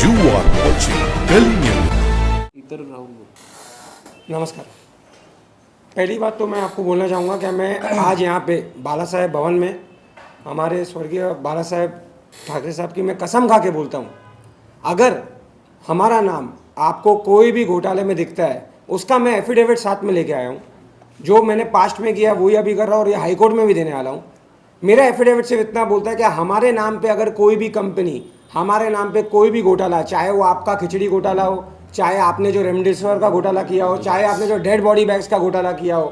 You are watching Delhi News. नमस्कार। पहली बात तो मैं आपको बोलना चाहूँगा कि मैं आज यहाँ पे बाला साहेब भवन में हमारे स्वर्गीय बाला साहेब ठाकरे साहब की मैं कसम खा के बोलता हूँ, अगर हमारा नाम आपको कोई भी घोटाले में दिखता है उसका मैं एफिडेविट साथ में लेके आया हूँ। जो मैंने पास्ट में किया वही अभी कर रहा हूँ और ये हाई कोर्ट में भी देने वाला हूँ। मेरा एफिडेविट सिर्फ इतना बोलता है कि हमारे नाम पे अगर कोई भी कंपनी, हमारे नाम पे कोई भी घोटाला, चाहे वो आपका खिचड़ी घोटाला हो, चाहे आपने जो रेमडेसिविर का घोटाला किया हो, चाहे आपने जो डेड बॉडी बैग्स का घोटाला किया हो,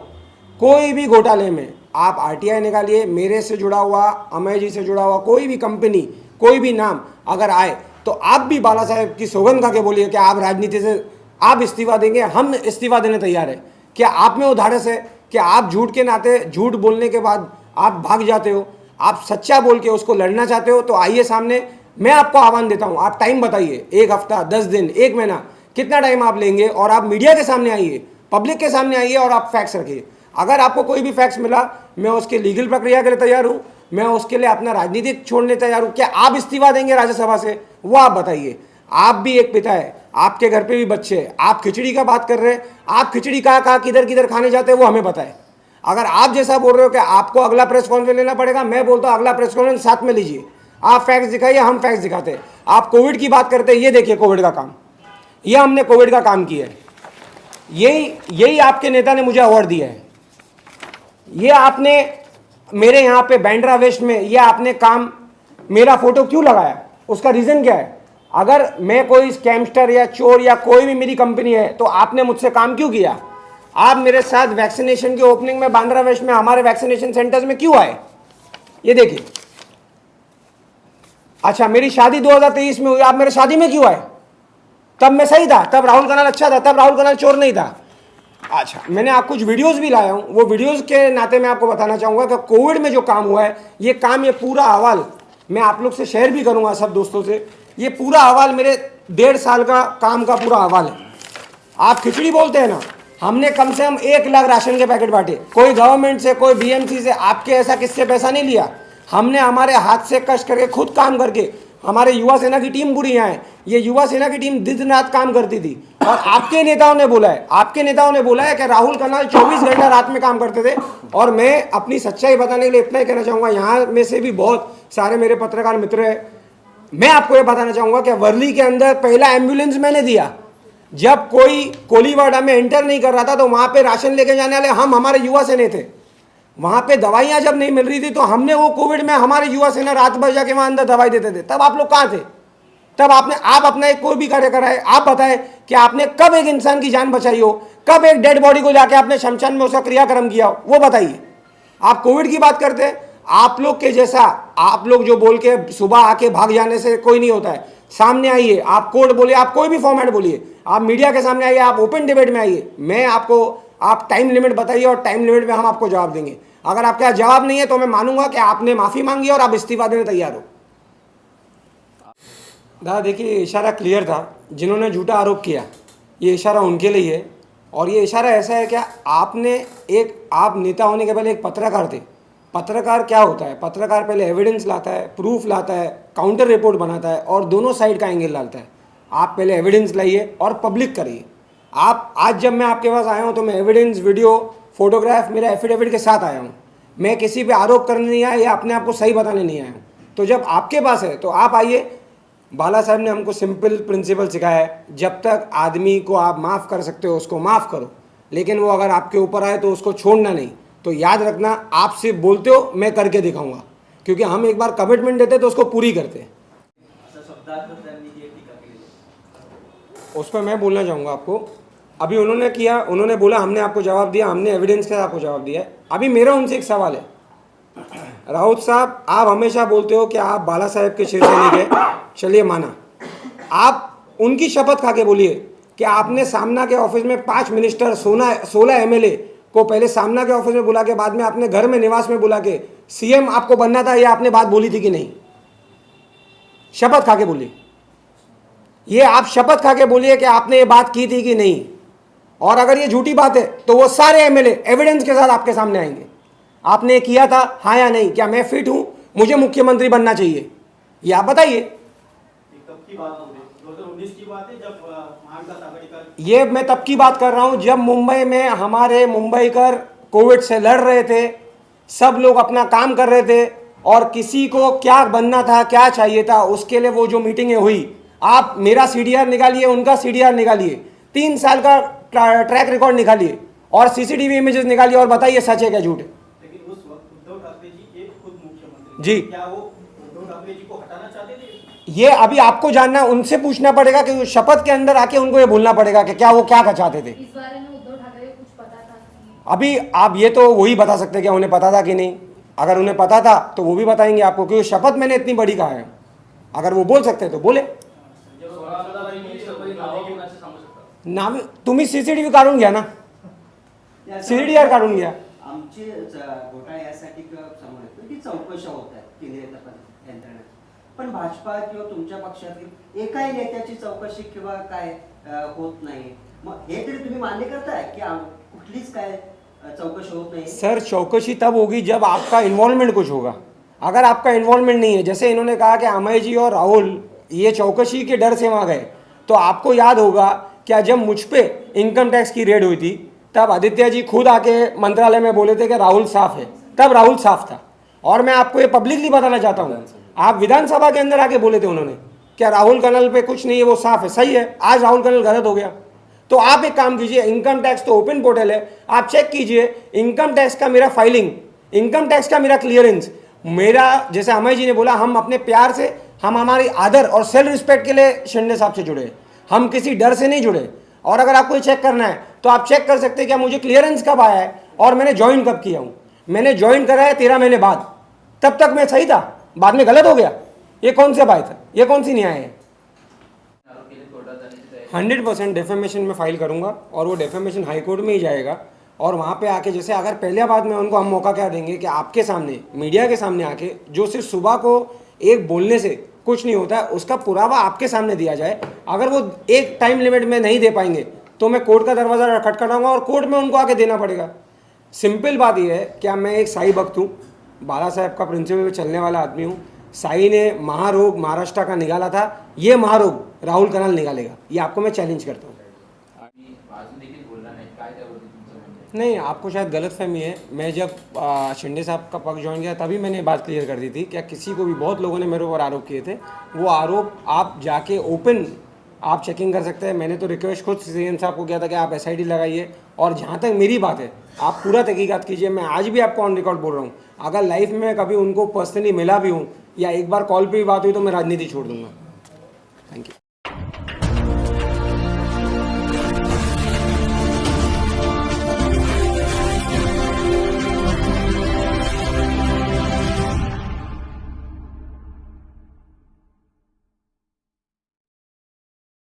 कोई भी घोटाले में आप आरटीआई निकालिए, मेरे से जुड़ा हुआ, अमय जी से जुड़ा हुआ कोई भी कंपनी, कोई भी नाम अगर आए तो आप भी बाला साहेब की सौगंध खा के बोलिए कि आप राजनीति से आप इस्तीफा देंगे, हम इस्तीफा देने तैयार है। क्या आप में उधारस है कि आप झूठ के नाते, झूठ बोलने के बाद आप भाग जाते हो, आप सच्चा बोल के उसको लड़ना चाहते हो? तो आइए सामने, मैं आपको आह्वान देता हूं, आप टाइम बताइए, 1 हफ्ता, 10 दिन, 1 महीना, कितना टाइम आप लेंगे? और आप मीडिया के सामने आइए, पब्लिक के सामने आइए और आप फैक्ट्स रखिए। अगर आपको कोई भी फैक्ट्स मिला, मैं उसके लीगल प्रक्रिया के लिए तैयार हूं, मैं उसके लिए अपना राजनीतिक छोड़ने तैयार हूं। क्या आप इस्तीफा देंगे राज्यसभा से? वो आप बताइए। आप भी एक पिता है, आपके घर पे भी बच्चे हैं, आप खिचड़ी का बात कर रहे हैं, आप खिचड़ी कहाँ किधर किधर खाने जाते हैं वो हमें पता है। अगर आप जैसा बोल रहे हो कि आपको अगला प्रेस कॉन्फ्रेंस लेना पड़ेगा, मैं बोलता हूँ अगला प्रेस कॉन्फ्रेंस साथ में लीजिए। आप फैक्ट्स दिखाइए, हम फैक्ट्स दिखाते हैं। आप कोविड की बात करते हैं, ये देखिए कोविड का काम, ये हमने कोविड का काम किया है। यही आपके नेता ने मुझे अवार्ड दिया है। ये आपने मेरे यहाँ पे बैंड्रा वेस्ट में ये आपने काम, मेरा फोटो क्यों लगाया? उसका रीजन क्या है? अगर मैं कोई स्कैमस्टर या चोर या कोई भी मेरी कंपनी है तो आपने मुझसे काम क्यों किया? आप मेरे साथ वैक्सीनेशन की ओपनिंग में बांद्रा वेस्ट में हमारे वैक्सीनेशन सेंटर्स में क्यों आए? ये देखिए। अच्छा, मेरी शादी 2023 में हुई, आप मेरे शादी में क्यों आए? तब मैं सही था, तब राहुल कनाल अच्छा था, तब राहुल कनाल चोर नहीं था। अच्छा, मैंने आप कुछ वीडियोस भी लाया हूं, वो वीडियोस के नाते मैं आपको बताना चाहूंगा कि कोविड में जो काम हुआ है, ये काम, ये पूरा अहवाल मैं आप लोग से शेयर भी करूंगा, सब दोस्तों से। ये पूरा अहवाल मेरे 1.5 साल का काम का पूरा अहवाल है। आप खिचड़ी बोलते हैं ना, हमने कम से कम 1 लाख राशन के पैकेट बांटे। कोई गवर्नमेंट से, कोई बीएमसी से, आपके ऐसा किससे पैसा नहीं लिया। हमने हमारे हाथ से कष्ट करके, खुद काम करके, हमारे युवा सेना की टीम पूरी यहाँ है, ये युवा सेना की टीम दिन रात काम करती थी। और आपके नेताओं ने बोला है कि राहुल कनाल 24 घंटा रात में काम करते थे। और मैं अपनी सच्चाई बताने के लिए इतना ही कहना चाहूँगा, यहाँ में से भी बहुत सारे मेरे पत्रकार मित्र हैं, मैं आपको ये बताना चाहूँगा कि वर्ली के अंदर पहला एम्बुलेंस मैंने दिया। जब कोई कोलीवाड़ा में एंटर नहीं कर रहा था तो वहाँ पे राशन लेके जाने वाले हमारे युवा सेना थे। वहाँ पे दवाइयाँ जब नहीं मिल रही थी तो हमने वो कोविड में हमारे युवा सेना रात भर जाके वहाँ अंदर दवाई देते थे। तब आप लोग कहाँ थे? तब आप अपना एक कोई भी कार्य कराए, आप बताएं कि आपने कब एक इंसान की जान बचाई हो, कब एक डेड बॉडी को जाके आपने शमशान में उसका क्रियाक्रम किया हो, वो बताइए। आप कोविड की बात करते हैं, आप लोग के जैसा, आप लोग जो बोल के सुबह आके भाग जाने से कोई नहीं होता है। सामने आइए, आप कोर्ट बोलिए, आप कोई भी फॉर्मेट बोलिए, आप मीडिया के सामने आइए, आप ओपन डिबेट में आइए। मैं आपको, आप टाइम लिमिट बताइए और टाइम लिमिट में हम आपको जवाब देंगे। अगर आपके पास जवाब नहीं है तो मैं मानूंगा कि आपने माफी मांगी और आप इस्तीफा देने तैयार हो। दादा देखिए, इशारा क्लियर था। जिन्होंने झूठा आरोप किया, ये इशारा उनके लिए है। और ये इशारा ऐसा है कि आप नेता होने के पहले एक पत्रकार थे। पत्रकार क्या होता है? पत्रकार पहले एविडेंस लाता है, प्रूफ लाता है, काउंटर रिपोर्ट बनाता है और दोनों साइड का एंगल डालता है। आप पहले एविडेंस लाइए और पब्लिक करिए। आप आज जब मैं आपके पास आया हूँ तो मैं एविडेंस, वीडियो, फोटोग्राफ, मेरा एफिडेविट के साथ आया हूँ। मैं किसी पे आरोप करने नहीं आया या अपने आप को सही बताने नहीं आया हूँ। तो जब आपके पास है तो आप आइए। बाला साहब ने हमको सिंपल प्रिंसिपल सिखाया है, जब तक आदमी को आप माफ़ कर सकते हो उसको माफ़ करो, लेकिन वो अगर आपके ऊपर आए तो उसको छोड़ना नहीं। तो याद रखना, आप सिर्फ बोलते हो, मैं करके दिखाऊंगा, क्योंकि हम एक बार कमिटमेंट देते तो उसको पूरी करते हैं। उस पर मैं बोलना चाहूँगा आपको, अभी उन्होंने किया, उन्होंने बोला हमने आपको जवाब दिया, हमने एविडेंस के साथ आपको जवाब दिया है। अभी मेरा उनसे एक सवाल है, राउत साहब, आप हमेशा बोलते हो कि आप बाला साहेब के शिर से नहीं गए, चलिए माना। आप उनकी शपथ खा के बोलिए कि आपने सामना के ऑफिस में 5 मिनिस्टर, 16 एमएलए को पहले सामना के ऑफिस में बुला के बाद में आपने घर में, निवास में बुला के सीएम आपको बनना था, ये आपने बात बोली थी कि नहीं? शपथ खा के बोलिए। ये आप शपथ खा के बोलिए कि आपने ये बात की थी कि नहीं। और अगर ये झूठी बात है तो वो सारे एमएलए एविडेंस के साथ आपके सामने आएंगे। आपने किया था, हाँ या नहीं? क्या मैं फिट हूं, मुझे मुख्यमंत्री बनना चाहिए, ये आप बताइए। कब की बात हो रही है? 2019 की बात है जब महाविकास आघाड़ी का ये मैं तब की बात कर रहा हूं जब मुंबई में हमारे मुंबईकर कोविड से लड़ रहे थे, सब लोग अपना काम कर रहे थे और किसी को क्या बनना था, क्या चाहिए था, उसके लिए वो जो मीटिंगें हुई। आप मेरा सीडीआर निकालिए, उनका सीडीआर निकालिए, 3 साल का ट्रैक रिकॉर्ड निकालिए और सीसीटीवी इमेजेस निकालिए और बताइए सच है क्या झूठ है। लेकिन उस वक्त उद्धव ठाकरे जी एक खुद मुख्यमंत्री जी। क्या वो उद्धव ठाकरे जी को हटाना चाहते थे? ये अभी आपको जानना, उनसे पूछना पड़ेगा कि शपथ के अंदर आके उनको ये बोलना पड़ेगा कि क्या वो क्या चाहते थे। इस बारे में उद्धव ठाकरे को कुछ पता था कि अभी आप ये तो वही बता सकते हैं कि उन्हें पता था कि नहीं। अगर उन्हें पता था तो वो भी बताएंगे आपको, क्योंकि शपथ मैंने इतनी बड़ी कहा है। अगर वो बोल सकते हैं तो बोले। नाव तुम्ही सीसीटीव्ही काढून घ्या ना, सीडीआर काढून घ्या। आमचे घोटाळे यासाठी किंवा समोर येतो की चौकशा होत आहेत केंद्रीय तपास यंत्रणेत, पण भाजपा किंवा तुमच्या पक्षातील एकाही नेत्याची चौकशी किंवा काय होत नाही, मग हे तरी तुम्ही मान्य करताय की कुठलीच काय चौकशी होत नाही? सर चौकशी तब होगी जब आपका इन्वॉल्वमेंट कुछ होगा। अगर आपका इन्वॉल्वमेंट नहीं है, जैसे इन्होंने कहा कि अमय जी और राहुल ये चौकशी के डर से वहाँ गए, तो आपको याद होगा क्या जब मुझ पे इनकम टैक्स की रेड हुई थी तब आदित्य जी खुद आके मंत्रालय में बोले थे कि राहुल साफ है, तब राहुल साफ था। और मैं आपको ये पब्लिकली बताना चाहता हूँ, आप विधानसभा के अंदर आके बोले थे उन्होंने क्या राहुल कनल पे कुछ नहीं है, वो साफ है। सही है, आज राहुल कनल गलत हो गया। तो आप एक काम कीजिए, इनकम टैक्स तो ओपन पोर्टल है, आप चेक कीजिए इनकम टैक्स का मेरा फाइलिंग, इनकम टैक्स का मेरा क्लियरेंस, मेरा जैसे अमय जी ने बोला, हम अपने प्यार से, हम हमारी आदर और सेल्फ रिस्पेक्ट के लिए शिंदे साहब से जुड़े, हम किसी डर से नहीं जुड़े। और अगर आपको ये चेक करना है तो आप चेक कर सकते हैं क्या मुझे क्लियरेंस कब आया है और मैंने ज्वाइन कब किया हूँ। मैंने ज्वाइन करा है 13 महीने बाद, तब तक मैं सही था, बाद में गलत हो गया। ये कौन सी बात है, ये कौन सी न्याय है। 100% डेफेमेशन में फाइल करूंगा और वो डेफेमेशन हाई कोर्ट में ही जाएगा। और वहाँ पे आके जैसे अगर पहले बात में उनको हम मौका क्या देंगे कि आपके सामने, मीडिया के सामने आके, जो सिर्फ सुबह को एक बोलने से कुछ नहीं होता है, उसका पुरावा आपके सामने दिया जाए। अगर वो एक टाइम लिमिट में नहीं दे पाएंगे तो मैं कोर्ट का दरवाज़ा खटखटाऊंगा और कोर्ट में उनको आके देना पड़ेगा। सिंपल बात यह है, क्या मैं एक साई भक्त हूँ, बाला साहेब का प्रिंसिपल पे चलने वाला आदमी हूँ। साई ने महारोग महाराष्ट्र का निकाला था, ये महारोग राहुल कनाल निकालेगा, ये आपको मैं चैलेंज करता हूँ। नहीं, आपको शायद गलतफहमी है। मैं जब शिंदे साहब का पक्ष ज्वाइन किया तभी मैंने बात क्लियर कर दी थी। क्या किसी को भी, बहुत लोगों ने मेरे ऊपर आरोप किए थे, वो आरोप आप जाके ओपन आप चेकिंग कर सकते हैं। मैंने तो रिक्वेस्ट खुद सीएम साहब को किया था कि आप SIT लगाइए, और जहाँ तक मेरी बात है आप पूरा तहकीकात कीजिए। मैं आज भी आपको ऑन रिकॉर्ड बोल रहा हूँ, अगर लाइफ में कभी उनको पर्सनली मिला भी हूँ या एक बार कॉल पे भी बात हुई तो मैं राजनीति छोड़ दूंगा। Thank you.